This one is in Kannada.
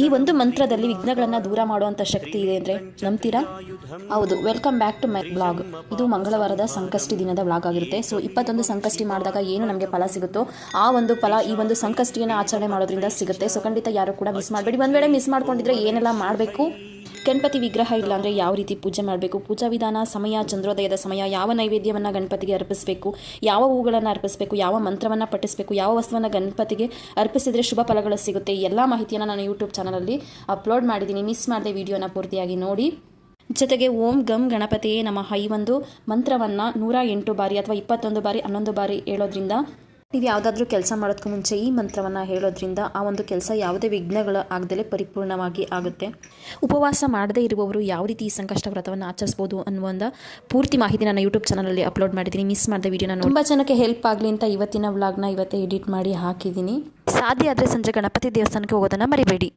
ಈ ಒಂದು ಮಂತ್ರದಲ್ಲಿ ವಿಘ್ನಗಳನ್ನು ದೂರ ಮಾಡುವಂಥ ಶಕ್ತಿ ಇದೆ ಅಂದರೆ ನಂಬ್ತೀರಾ? ಹೌದು. Welcome back to my blog. ಇದು ಮಂಗಳವಾರದ ಸಂಕಷ್ಟಿ ದಿನದ ಬ್ಲಾಗ್ ಆಗಿರುತ್ತೆ. ಸೊ 21 ಸಂಕಷ್ಟಿ ಮಾಡಿದಾಗ ಏನು ನಮಗೆ ಫಲ ಸಿಗುತ್ತೋ ಆ ಒಂದು ಫಲ ಈ ಒಂದು ಸಂಕಷ್ಟಿಯನ್ನು ಆಚರಣೆ ಮಾಡೋದ್ರಿಂದ ಸಿಗುತ್ತೆ. ಸೊ ಖಂಡಿತ ಯಾರು ಕೂಡ ಮಿಸ್ ಮಾಡಬೇಡಿ. ಒಂದು ವೇಳೆ ಮಿಸ್ ಮಾಡ್ಕೊಂಡಿದ್ರೆ ಏನೆಲ್ಲ ಮಾಡಬೇಕು, ಗಣಪತಿ ವಿಗ್ರಹ ಇಲ್ಲ ಅಂದರೆ ಯಾವ ರೀತಿ ಪೂಜೆ ಮಾಡಬೇಕು, ಪೂಜಾ ವಿಧಾನ, ಸಮಯ, ಚಂದ್ರೋದಯದ ಸಮಯ, ಯಾವ ನೈವೇದ್ಯವನ್ನು ಗಣಪತಿಗೆ ಅರ್ಪಿಸಬೇಕು, ಯಾವ ಹೂಗಳನ್ನು ಅರ್ಪಿಸಬೇಕು, ಯಾವ ಮಂತ್ರವನ್ನು ಪಠಿಸಬೇಕು, ಯಾವ ವಸ್ತುವನ್ನು ಗಣಪತಿಗೆ ಅರ್ಪಿಸಿದರೆ ಶುಭ ಫಲಗಳು ಸಿಗುತ್ತೆ, ಎಲ್ಲ ಮಾಹಿತಿಯನ್ನು ನಾನು ಯೂಟ್ಯೂಬ್ ಚಾನಲಲ್ಲಿ ಅಪ್ಲೋಡ್ ಮಾಡಿದ್ದೀನಿ. ಮಿಸ್ ಮಾಡದೆ ವಿಡಿಯೋನ ಪೂರ್ತಿಯಾಗಿ ನೋಡಿ. ಜೊತೆಗೆ ಓಂ ಗಂ ಗಣಪತಿಯೇ ನಮಃ ಈ ಒಂದು ಮಂತ್ರವನ್ನು 108 ಬಾರಿ ಅಥವಾ 21 ಬಾರಿ 11 ಬಾರಿ ಹೇಳೋದ್ರಿಂದ, ನೀವು ಯಾವುದಾದ್ರೂ ಕೆಲಸ ಮಾಡೋದಕ್ಕೂ ಮುಂಚೆ ಈ ಮಂತ್ರವನ್ನು ಹೇಳೋದ್ರಿಂದ ಆ ಒಂದು ಕೆಲಸ ಯಾವುದೇ ವಿಘ್ನಗಳು ಆಗದಲೇ ಪರಿಪೂರ್ಣವಾಗಿ ಆಗುತ್ತೆ. ಉಪವಾಸ ಮಾಡದೇ ಇರುವವರು ಯಾವ ರೀತಿ ಈ ಸಂಕಷ್ಟ ವ್ರತವನ್ನು ಆಚರಿಸ್ಬೋದು ಅನ್ನುವಂಥ ಪೂರ್ತಿ ಮಾಹಿತಿ ನಾನು ಯೂಟ್ಯೂಬ್ ಚಾನಲಲ್ಲಿ ಅಪ್ಲೋಡ್ ಮಾಡಿದ್ದೀನಿ. ಮಿಸ್ ಮಾಡಿದ ವಿಡಿಯೋನ ತುಂಬ ಜನಕ್ಕೆ ಹೆಲ್ಪ್ ಆಗಲಿ ಅಂತ ಇವತ್ತಿನ ವ್ಲಾಗ್ನ ಇವತ್ತೇ ಎಡಿಟ್ ಮಾಡಿ ಹಾಕಿದ್ದೀನಿ. ಸಾಧ್ಯ ಆದರೆ ಸಂಜೆ ಗಣಪತಿ ದೇವಸ್ಥಾನಕ್ಕೆ ಹೋಗೋದನ್ನು ಮರಿಬೇಡಿ.